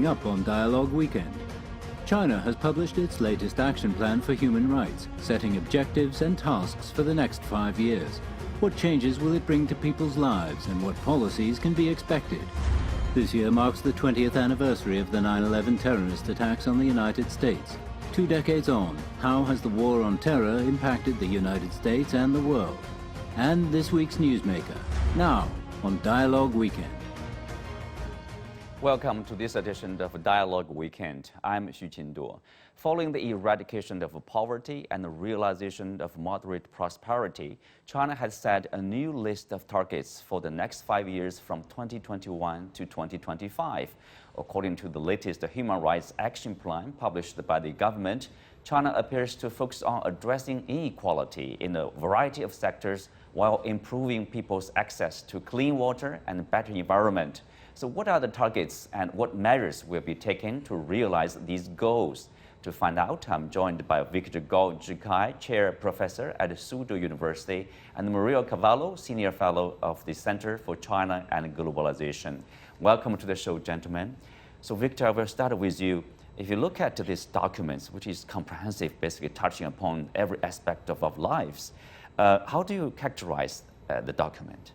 Coming up on Dialogue Weekend, China has published its latest action plan for human rights, setting objectives and tasks for the next 5 years. What changes will it bring to people's lives, and what policies can be expected? This year marks the 20th anniversary of the 9/11 terrorist attacks on the United States. 2 decades on, how has the war on terror impacted the United States and the world? And this week's Newsmaker, now on Dialogue Weekend. Welcome to this edition of Dialogue Weekend. I'm Xu Qinduo. Following the eradication of poverty and the realization of moderate prosperity, China has set a new list of targets for the next 5 years from 2021 to 2025. According to the latest Human Rights Action Plan published by the government, China appears to focus on addressing inequality in a variety of sectors while improving people's access to clean water and better environment. So what are the targets and what measures will be taken to realize these goals? To find out, I'm joined by Victor Gao Zhikai, Chair Professor at Suzhou University, and Maria Cavallo, Senior Fellow of the Center for China and Globalization. Welcome to the show, gentlemen. So Victor, I will start with you. If you look at these documents, which is comprehensive, basically touching upon every aspect of our lives, how do you characterize the document?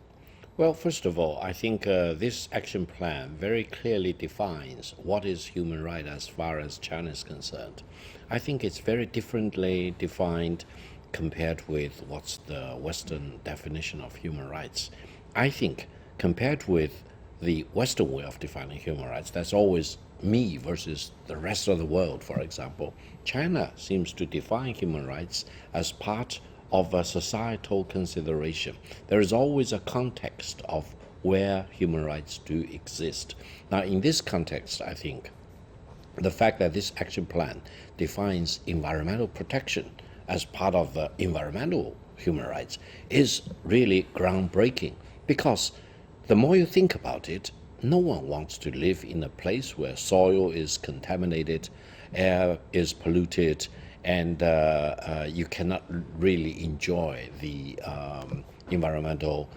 Well, first of all, I think this action plan very clearly defines what is human right as far as China is concerned. I think it's very differently defined compared with what's the Western definition of human rights. I think compared with the Western way of defining human rights, that's always me versus the rest of the world, for example. China seems to define human rights as part of a societal consideration. There is always a context of where human rights do exist. Now, in this context, I think the fact that this action plan defines environmental protection as part of the environmental human rights is really groundbreaking, because the more you think about it, no one wants to live in a place where soil is contaminated, air is polluted, and you cannot really enjoy the environmental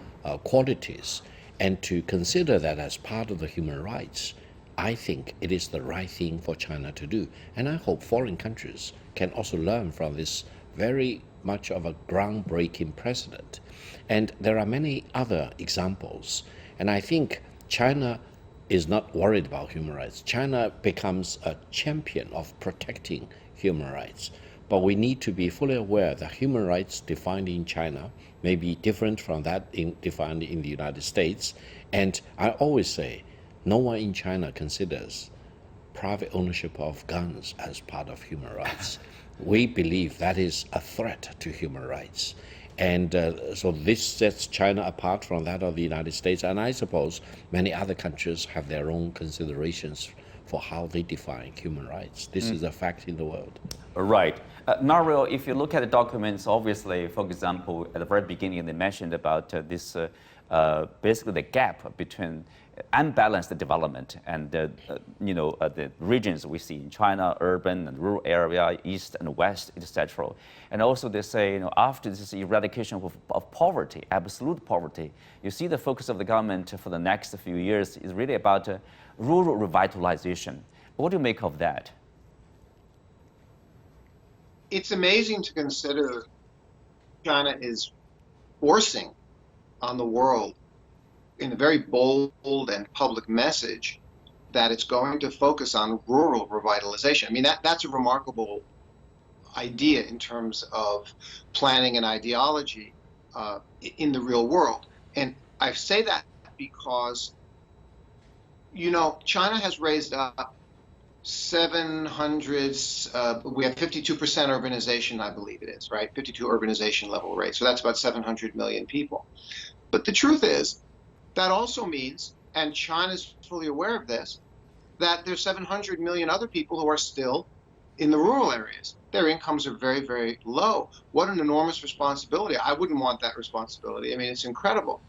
qualities. And to consider that as part of the human rights, I think it is the right thing for China to do. And I hope foreign countries can also learn from this very much of a groundbreaking precedent. And there are many other examples. And I think China is not worried about human rights. China becomes a champion of protecting human rights. But we need to be fully aware that human rights defined in China may be different from that defined in the United States. And I always say, no one in China considers private ownership of guns as part of human rights. We believe that is a threat to human rights. And so this sets China apart from that of the United States. And I suppose many other countries have their own considerations for how they define human rights. This is a fact in the world. Right. Mario, if you look at the documents, obviously, for example, at the very beginning, they mentioned about this, basically the gap between unbalanced development and the regions we see in China, urban and rural area, east and west, etc. And also they say, after this eradication of poverty, absolute poverty, you see the focus of the government for the next few years is really about rural revitalization. What do you make of that? It's amazing to consider China is forcing on the world in a very bold and public message that it's going to focus on rural revitalization. I mean, that's a remarkable idea in terms of planning and ideology in the real world. And I say that because, China has raised up 700, we have 52% urbanization, I believe it is, right? 52 urbanization level rate. So that's about 700 million people. But the truth is, that also means, and China's fully aware of this, that there's 700 million other people who are still in the rural areas. Their incomes are very, very low. What an enormous responsibility. I wouldn't want that responsibility. I mean, it's incredible.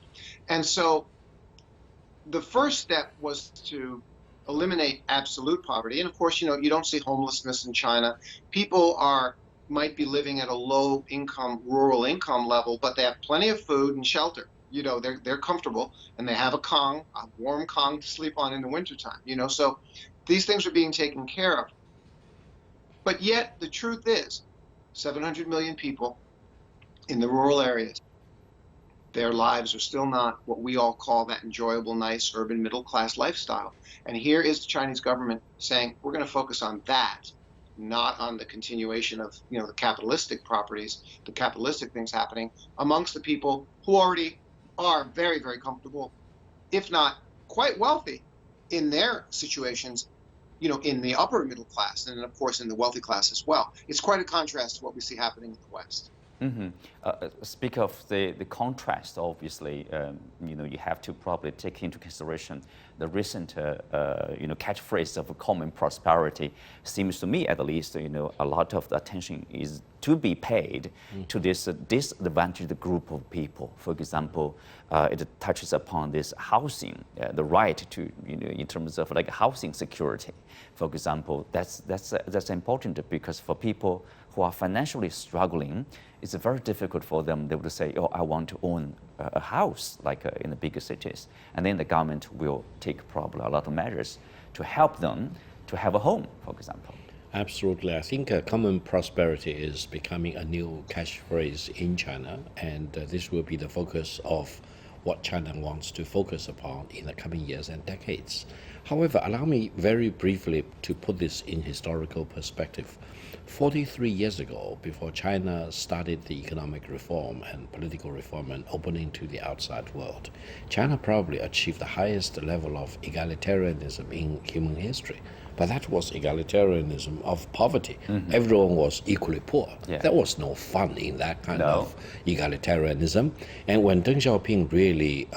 And so the first step was to eliminate absolute poverty. And of course, you don't see homelessness in China. People might be living at a low income, rural income level, but they have plenty of food and shelter. They're comfortable, and they have a warm Kong to sleep on in the wintertime. So These things are being taken care of. But yet, the truth is, 700 million people in the rural areas, their lives are still not what we all call that enjoyable, nice, urban, middle-class lifestyle. And here is the Chinese government saying, we're going to focus on that, not on the continuation of, the capitalistic properties, the capitalistic things happening amongst the people who already are very, very comfortable, if not quite wealthy in their situations, in the upper middle class, and of course in the wealthy class as well. It's quite a contrast to what we see happening in the West. Mm-hmm. Speak of the contrast, obviously, you have to probably take into consideration the recent, catchphrase of common prosperity. Seems to me, at least, a lot of the attention is to be paid to this disadvantaged group of people. For example, it touches upon this housing, the right to, in terms of like housing security. For example, that's important because for people who are financially struggling, it's very difficult for them. They would say, oh, I want to own a house, like in the bigger cities. And then the government will take probably a lot of measures to help them to have a home, for example. Absolutely. I think common prosperity is becoming a new catchphrase in China, and this will be the focus of what China wants to focus upon in the coming years and decades. However, allow me very briefly to put this in historical perspective. 43 years ago, before China started the economic reform and political reform and opening to the outside world, China probably achieved the highest level of egalitarianism in human history. But that was egalitarianism of poverty. Mm-hmm. Everyone was equally poor. Yeah. There was no fun in that kind of egalitarianism. And when Deng Xiaoping really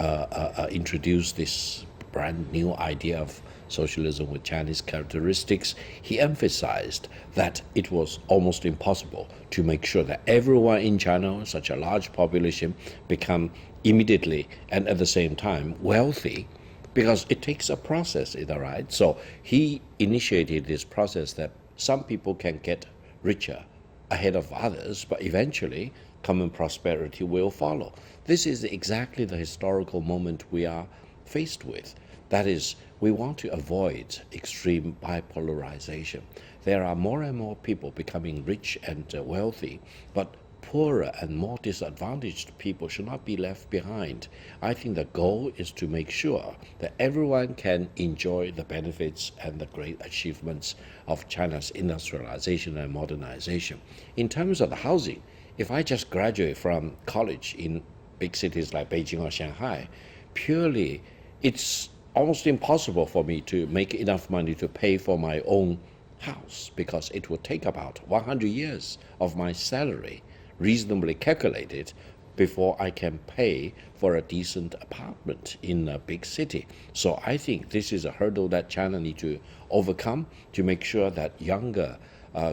introduced this brand new idea of socialism with Chinese characteristics, he emphasized that it was almost impossible to make sure that everyone in China, such a large population, become immediately and at the same time wealthy, because it takes a process, is that right? So he initiated this process that some people can get richer ahead of others, but eventually common prosperity will follow. This is exactly the historical moment we are faced with. That is, we want to avoid extreme bipolarization. There are more and more people becoming rich and wealthy, but poorer and more disadvantaged people should not be left behind. I think the goal is to make sure that everyone can enjoy the benefits and the great achievements of China's industrialization and modernization. In terms of the housing, if I just graduate from college in big cities like Beijing or Shanghai, purely it's almost impossible for me to make enough money to pay for my own house, because it would take about 100 years of my salary, reasonably calculated, before I can pay for a decent apartment in a big city. So I think this is a hurdle that China needs to overcome to make sure that younger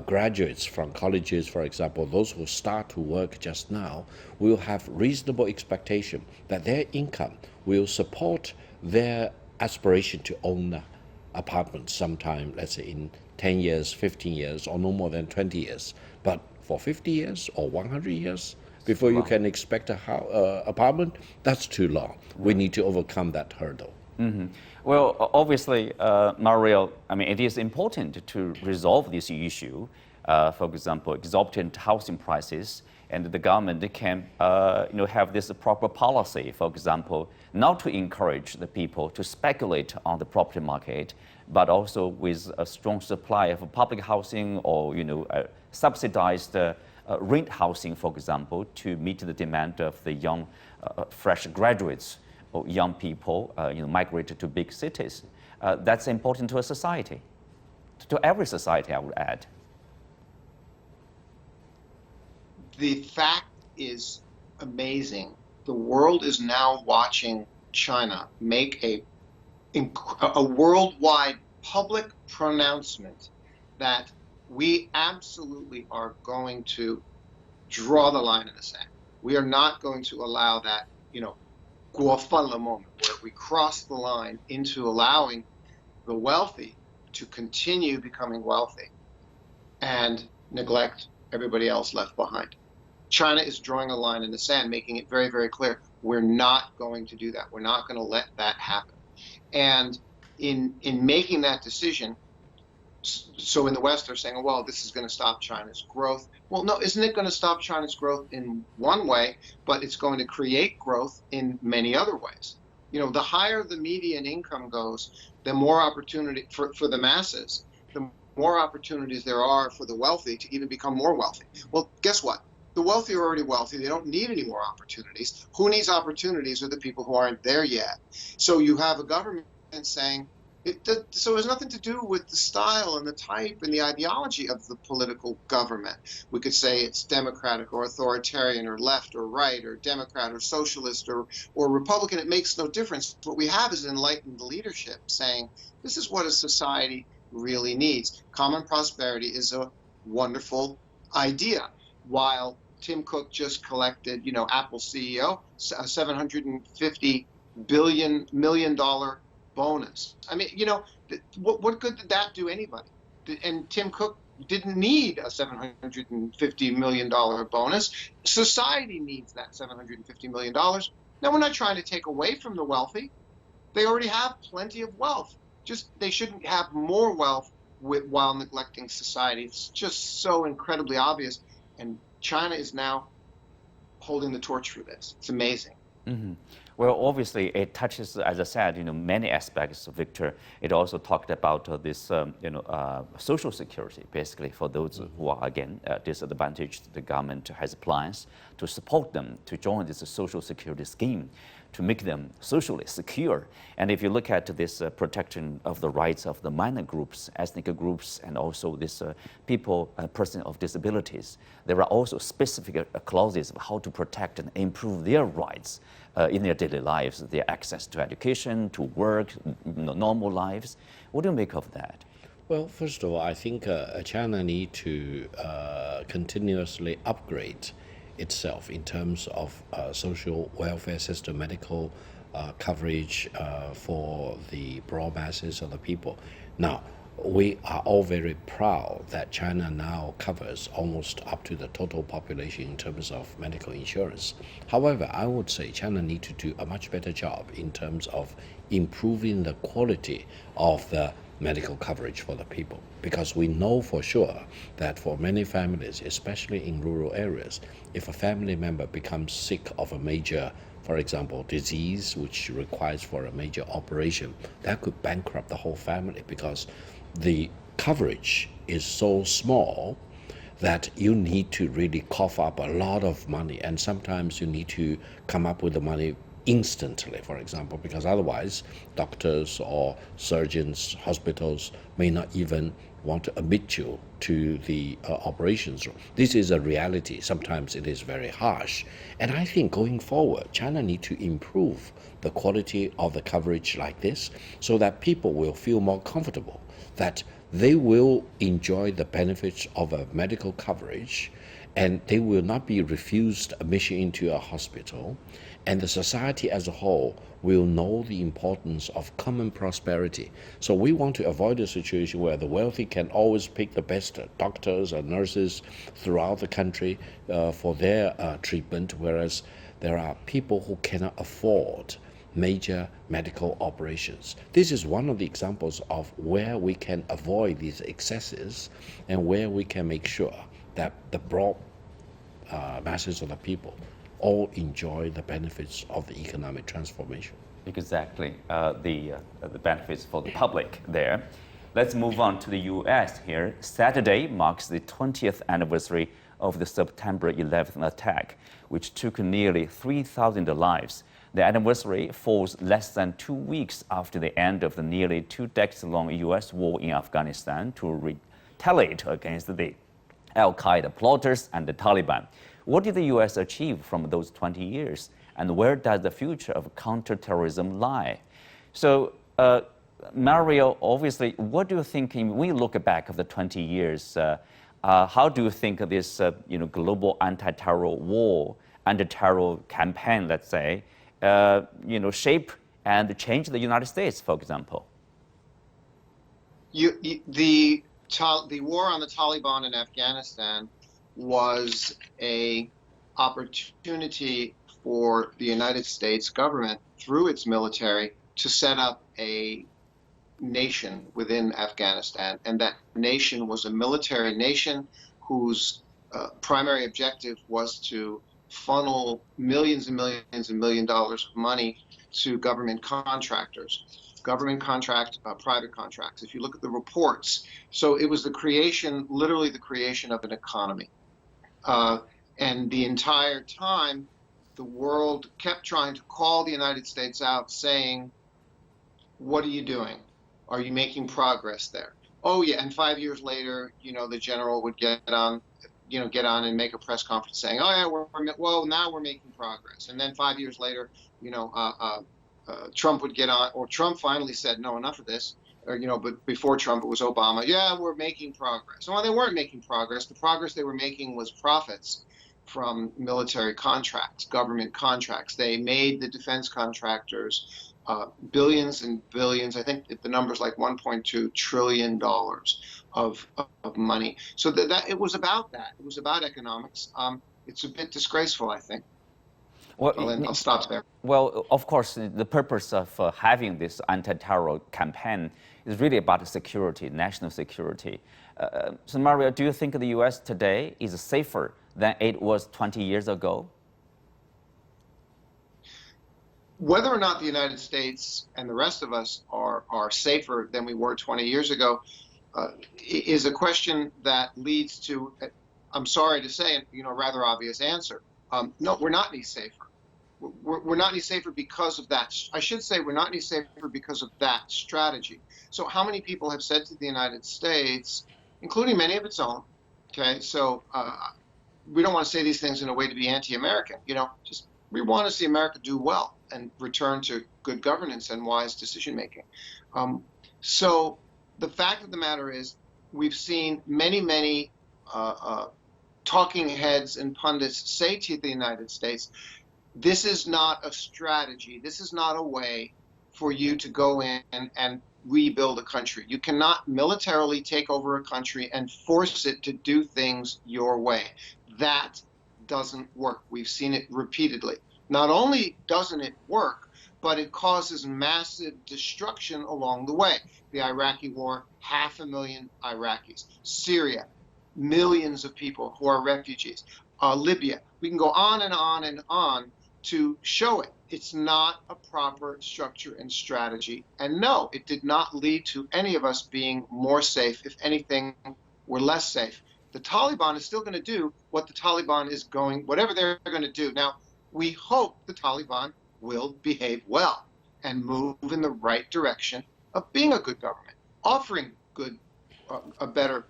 graduates from colleges, for example, those who start to work just now, will have reasonable expectation that their income will support their aspiration to own apartments sometime, let's say in 10 years, 15 years, or no more than 20 years. But for 50 years or 100 years before you can expect a apartment, that's too long. We need to overcome that hurdle. Mm-hmm. Well, obviously, Mario, it is important to resolve this issue. For example, exorbitant housing prices, and the government can have this proper policy, for example, not to encourage the people to speculate on the property market, but also with a strong supply of public housing or subsidized rent housing, for example, to meet the demand of the young, fresh graduates or young people migrated to big cities. That's important to a society, to every society, I would add. The fact is amazing. The world is now watching China make a worldwide public pronouncement that we absolutely are going to draw the line in the sand. We are not going to allow that, guofenle moment where we cross the line into allowing the wealthy to continue becoming wealthy and neglect everybody else left behind. China is drawing a line in the sand, making it very, very clear, we're not going to do that. We're not going to let that happen. And in making that decision, So in the West, they're saying, well, this is going to stop China's growth. Well, no, isn't it going to stop China's growth in one way, but it's going to create growth in many other ways? You know, the higher the median income goes, the more opportunity for the masses, the more opportunities there are for the wealthy to even become more wealthy. Well, guess what? The wealthy are already wealthy. They don't need any more opportunities. Who needs opportunities are the people who aren't there yet. So you have a government saying, so it has nothing to do with the style and the type and the ideology of the political government. We could say it's democratic or authoritarian or left or right or Democrat or socialist or Republican. It makes no difference. What we have is enlightened leadership saying this is what a society really needs. Common prosperity is a wonderful idea. While Tim Cook just collected, you know, Apple CEO, a $750 million bonus. I mean, you know, what good did that do anybody? And Tim Cook didn't need a $750 million bonus. Society needs that $750 million. Now, we're not trying to take away from the wealthy. They already have plenty of wealth. Just they shouldn't have more wealth while neglecting society. It's just so incredibly obvious. And China is now holding the torch for this. It's amazing. Mm-hmm. Well, obviously, it touches, as I said, you know, many aspects, Victor. It also talked about this, social security, basically, for those who are, again, disadvantaged. The government has plans to support them to join this social security scheme, to make them socially secure. And if you look at this protection of the rights of the minor groups, ethnic groups, and also this person of disabilities, there are also specific clauses of how to protect and improve their rights in their daily lives, their access to education, to work, normal lives. What do you make of that? Well, first of all, I think China need to continuously upgrade itself in terms of social welfare system, medical coverage for the broad masses of the people. Now, we are all very proud that China now covers almost up to the total population in terms of medical insurance. However, I would say China needs to do a much better job in terms of improving the quality of the medical coverage for the people, because we know for sure that for many families, especially in rural areas, if a family member becomes sick of a major, for example, disease which requires for a major operation, that could bankrupt the whole family, because the coverage is so small that you need to really cough up a lot of money, and sometimes you need to come up with the money instantly, for example, because otherwise doctors or surgeons, hospitals may not even want to admit you to the operations room. This is a reality. Sometimes it is very harsh. And I think going forward, China needs to improve the quality of the coverage like this so that people will feel more comfortable, that they will enjoy the benefits of a medical coverage and they will not be refused admission into a hospital. And the society as a whole will know the importance of common prosperity. So we want to avoid a situation where the wealthy can always pick the best doctors and nurses throughout the country for their treatment, whereas there are people who cannot afford major medical operations. This is one of the examples of where we can avoid these excesses and where we can make sure that the broad masses of the people all enjoy the benefits of the economic transformation. Exactly, the benefits for the public there. Let's move on to the U.S. here. Saturday marks the 20th anniversary of the September 11th attack, which took nearly 3,000 lives. The anniversary falls less than 2 weeks after the end of the nearly 2 decades-long U.S. war in Afghanistan to retaliate against the Al-Qaeda plotters and the Taliban. What did the U.S. achieve from those 20 years? And where does the future of counterterrorism lie? So, Mario, obviously, what do you think, when you look back of the 20 years, how do you think of this global anti-terror war, anti-terror campaign, let's say, shape and change the United States, for example? The war on the Taliban in Afghanistan was an opportunity for the United States government, through its military, to set up a nation within Afghanistan, and that nation was a military nation whose primary objective was to funnel millions and millions and $1 million of money to government contractors, private contracts. If you look at the reports, so it was the creation, literally the creation of an economy. And the entire time, the world kept trying to call the United States out, saying, what are you doing? Are you making progress there? Oh yeah, and 5 years later, the general would get on and make a press conference saying, oh yeah, now we're making progress. And then 5 years later, Trump would get on, or Trump finally said, no, enough of this. But before Trump, it was Obama. Yeah, we're making progress. Well, they weren't making progress. The progress they were making was profits from military contracts, government contracts. They made the defense contractors billions and billions. I think the number's like $1.2 trillion of money. So that it was about that. It was about economics. It's a bit disgraceful, I think. Well, I'll stop there. Well, of course, the purpose of having this anti-terror campaign is really about security, national security. So, Mario, do you think the U.S. today is safer than it was 20 years ago? Whether or not the United States and the rest of us are safer than we were 20 years ago is a question that leads to, I'm sorry to say, a rather obvious answer. No, we're not any safer. We're not any safer because of that. I should say we're not any safer because of that strategy. So how many people have said to the United States, including many of its own, okay, so we don't want to say these things in a way to be anti-American, just we want to see America do well and return to good governance and wise decision-making. So the fact of the matter is we've seen many talking heads and pundits say to the United States, this is not a strategy. This is not a way for you to go in and rebuild a country. You cannot militarily take over a country and force it to do things your way. That doesn't work. We've seen it repeatedly. Not only doesn't it work, but it causes massive destruction along the way. The Iraqi war, 500,000 Iraqis. Syria, millions of people who are refugees. Libya, we can go on and on and on to show it. It's not a proper structure and strategy. And no, it did not lead to any of us being more safe. If anything, we're less safe. The Taliban is still going to do what the Taliban is whatever they're going to do. Now, we hope the Taliban will behave well and move in the right direction of being a good government, offering a better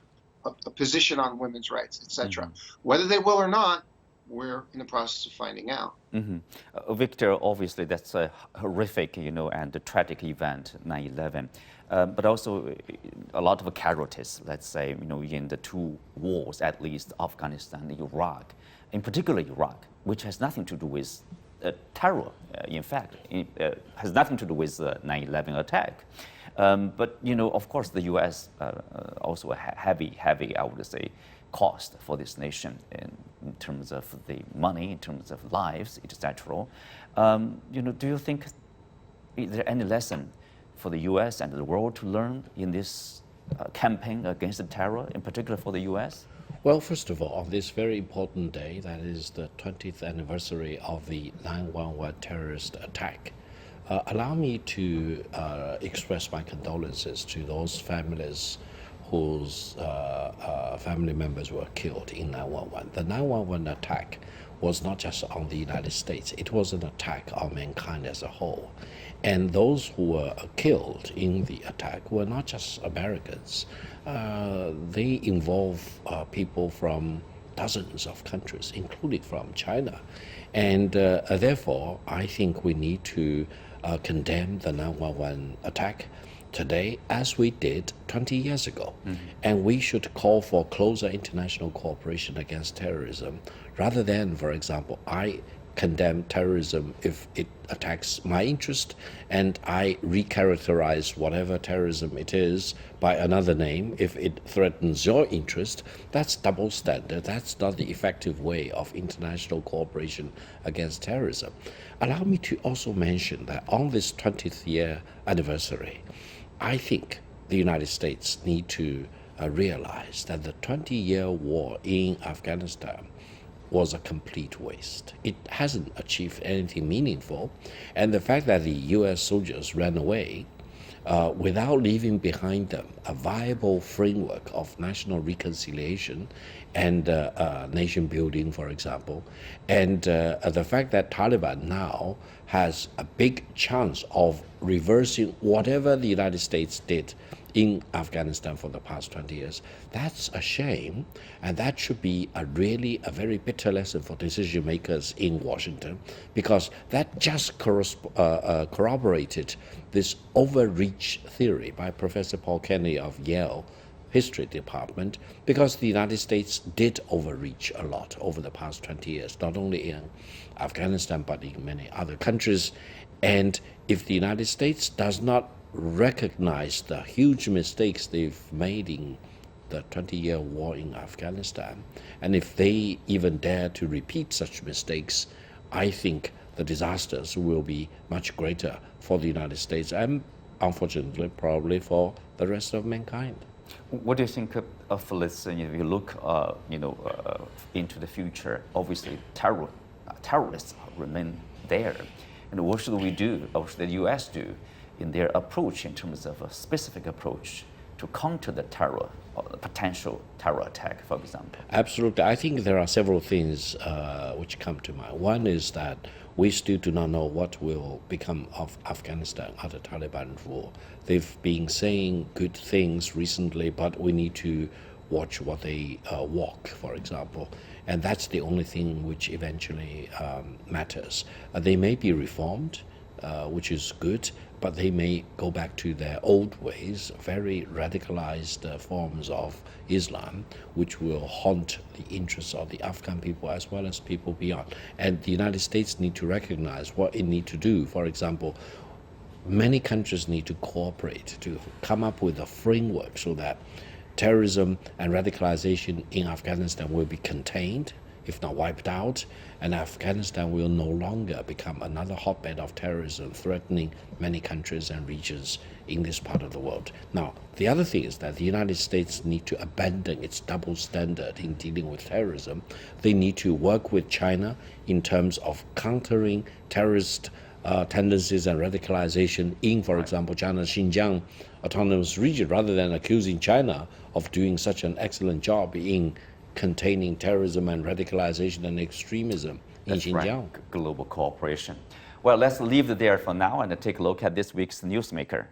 position on women's rights, etc. Mm-hmm. Whether they will or not, we're in the process of finding out. Mm-hmm. Victor, obviously that's a horrific, and a tragic event, 9/11. But also a lot of casualties, let's say, in the two wars, at least Afghanistan and Iraq, in particular Iraq, which has nothing to do with terror. In fact, it has nothing to do with the 9/11 attack. But, of course, the U.S. Also a heavy, I would say, cost for this nation in terms of the money, in terms of lives, etc. Do you think is there any lesson for the U.S. and the world to learn in this campaign against the terror, in particular for the U.S.? Well, first of all, on this very important day, that is the 20th anniversary of the 9/11 terrorist attack, allow me to express my condolences to those families whose family members were killed in 9/11. The 9/11 attack was not just on the United States, it was an attack on mankind as a whole. And those who were killed in the attack were not just Americans. They involve people from dozens of countries, including from China. And therefore, I think we need to condemn the 9/11 attack today as we did 20 years ago. Mm-hmm. And we should call for closer international cooperation against terrorism rather than, for example, I condemn terrorism if it attacks my interest and I recharacterize whatever terrorism it is by another name if it threatens your interest. That's double standard. That's not the effective way of international cooperation against terrorism. Allow me to also mention that on this 20th year anniversary, I think the United States need to realize that the 20-year war in Afghanistan was a complete waste. It hasn't achieved anything meaningful, and the fact that the U.S. soldiers ran away without leaving behind them a viable framework of national reconciliation and nation building, for example, and the fact that Taliban now has a big chance of reversing whatever the United States did in Afghanistan for the past 20 years, that's a shame, and that should be really a very bitter lesson for decision makers in Washington, because that just corroborated this overreach theory by Professor Paul Kennedy of Yale History Department, because the United States did overreach a lot over the past 20 years, not only in Afghanistan but in many other countries. And if the United States does not recognize the huge mistakes they've made in the 20-year war in Afghanistan, and if they even dare to repeat such mistakes, I think the disasters will be much greater for the United States and, unfortunately, probably for the rest of mankind. What do you think of this? If you look, into the future, obviously terrorists remain there, and what should we do, or what should the U.S. do in their approach, in terms of a specific approach to counter the terror or the potential terror attack, for example? Absolutely. I think there are several things which come to mind. One is that we still do not know what will become of Afghanistan under Taliban rule. They've been saying good things recently, but we need to watch what they walk, for example. And that's the only thing which eventually matters. They may be reformed, which is good, but they may go back to their old ways, very radicalized forms of Islam, which will haunt the interests of the Afghan people as well as people beyond. And the United States need to recognize what it needs to do. For example, many countries need to cooperate to come up with a framework so that terrorism and radicalization in Afghanistan will be contained, if not wiped out, and Afghanistan will no longer become another hotbed of terrorism threatening many countries and regions in this part of the world. Now, the other thing is that the United States need to abandon its double standard in dealing with terrorism. They need to work with China in terms of countering terrorist tendencies and radicalization in, for example, China's Xinjiang autonomous region, rather than accusing China of doing such an excellent job in containing terrorism and radicalization and extremism in Xinjiang. Right. Global cooperation. Well, let's leave it there for now and take a look at this week's Newsmaker.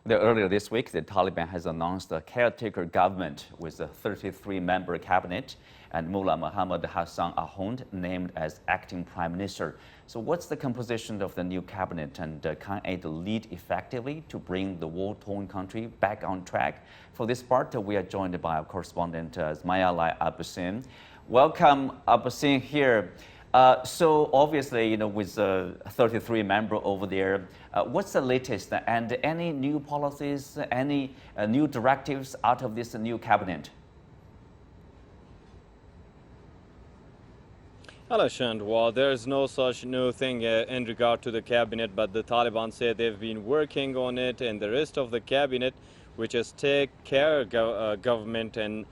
Earlier this week, the Taliban has announced a caretaker government with a 33-member cabinet and Mullah Mohammad Hassan Akhund named as acting prime minister. So what's the composition of the new cabinet, and can it lead effectively to bring the war-torn country back on track? For this part, we are joined by our correspondent Ismaila Abusin. Welcome, Abusin, here. So obviously, with 33 members over there, what's the latest, and any new policies, any new directives out of this new cabinet? Hello, Shand. Well, there's no such new thing in regard to the cabinet, but the Taliban say they've been working on it, and the rest of the cabinet, which is take care government, and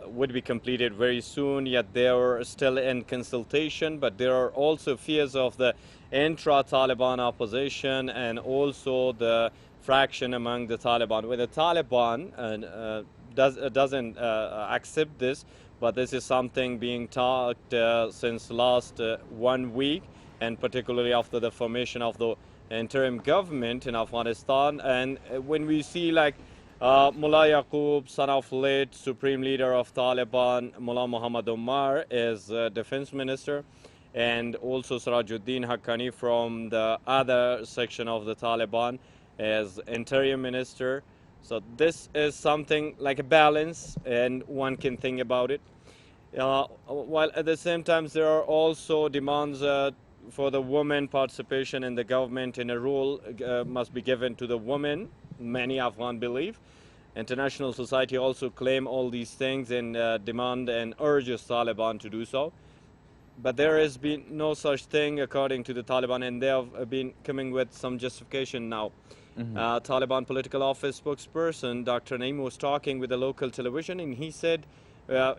would be completed very soon, yet they are still in consultation. But there are also fears of the intra-Taliban opposition and also the fraction among the Taliban, where the Taliban doesn't accept this, but this is something being talked since last 1 week, and particularly after the formation of the interim government in Afghanistan. And when we see like Mullah Yaqub, son of late Supreme Leader of Taliban, Mullah Mohammad Omar, is Defense Minister, and also Sirajuddin Haqqani from the other section of the Taliban as Interior Minister. So this is something like a balance, and one can think about it. While at the same time, there are also demands for the women participation in the government, and a role must be given to the women, many Afghan believe. International society also claim all these things and demand and urges Taliban to do so. But there has been no such thing according to the Taliban, and they have been coming with some justification now. Taliban political office spokesperson Dr. Naeem was talking with the local television, and he said,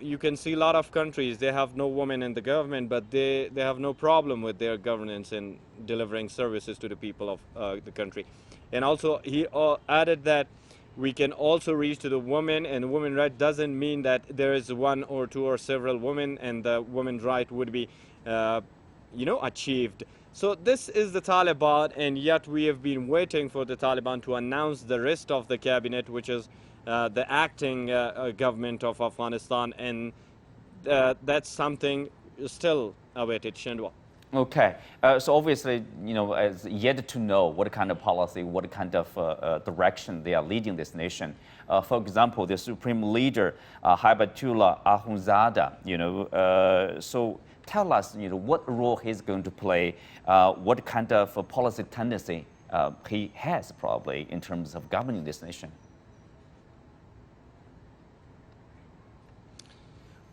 you can see a lot of countries, they have no women in the government, but they have no problem with their governance and delivering services to the people of the country. And also he added that we can also reach to the women, and women right doesn't mean that there is one or two or several women and the women's right would be achieved. So this is the Taliban, and yet we have been waiting for the Taliban to announce the rest of the cabinet, which is the acting government of Afghanistan, and that's something still awaited. Shendwa. Okay, so obviously, it's yet to know what kind of policy, what kind of direction they are leading this nation. For example, the supreme leader, Hibatullah Akhundzada, so tell us, what role he's going to play, what kind of policy tendency he has probably in terms of governing this nation.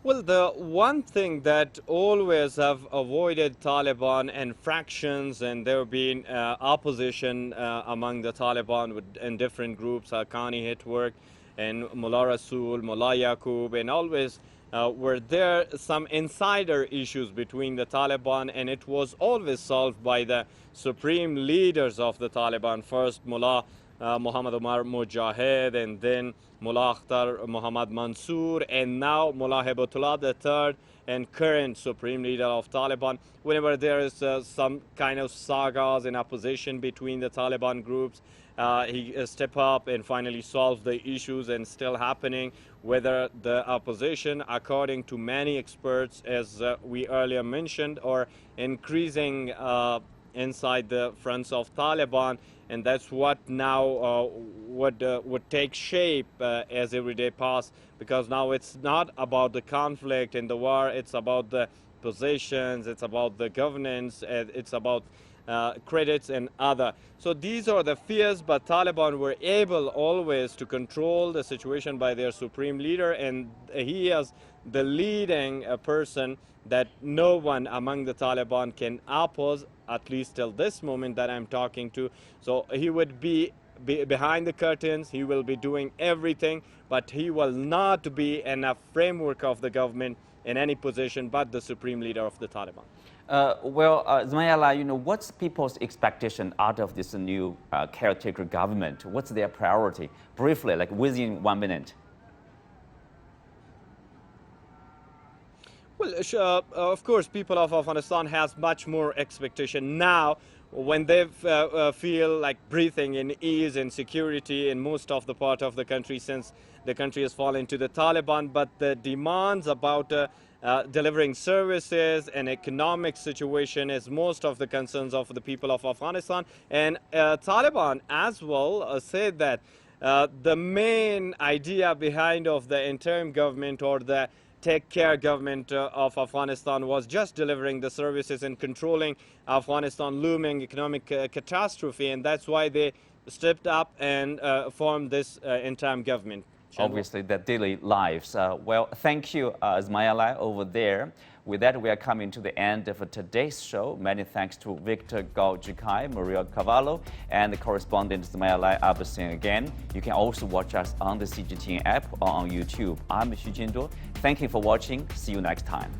Well, the one thing that always have avoided Taliban and fractions, and there have been opposition among the Taliban in different groups, Haqqani Network and Mullah Rasul, Mullah Yaqub, and always were there some insider issues between the Taliban, and it was always solved by the supreme leaders of the Taliban. First, Mullah Mohammad Mujahid, and then Mullah Muhammad Mansour, and now Mullah Hibatullah III, and current supreme leader of Taliban. Whenever there is some kind of sagas and opposition between the Taliban groups, he step up and finally solve the issues, and still happening. Whether the opposition, according to many experts, as we earlier mentioned, are increasing inside the fronts of Taliban, and that's what now would take shape as every day pass, because now it's not about the conflict and the war, it's about the positions, it's about the governance, it's about credits and other. So these are the fears, but Taliban were able always to control the situation by their supreme leader, and he is the leading person that no one among the Taliban can oppose, at least till this moment that I'm talking to. So he would be behind the curtains, he will be doing everything, but he will not be in a framework of the government in any position but the supreme leader of the Taliban. Ismaila, what's people's expectation out of this new caretaker government? What's their priority? Briefly, like within 1 minute. Well, of course, people of Afghanistan has much more expectation now when they feel like breathing in ease and security in most of the part of the country, since the country has fallen to the Taliban. But the demands about delivering services and economic situation is most of the concerns of the people of Afghanistan. And Taliban as well said that the main idea behind of the interim government or the take care government of Afghanistan was just delivering the services and controlling Afghanistan looming economic catastrophe, and that's why they stepped up and formed this interim government. Obviously, their daily lives. Well, thank you, Ismaila, over there. With that, we are coming to the end of today's show. Many thanks to Victor Gao-Jikai, Maria Cavallo, and the correspondent Ismaila Abbasin again. You can also watch us on the CGTN app or on YouTube. I'm Xu Jinduo. Thank you for watching. See you next time.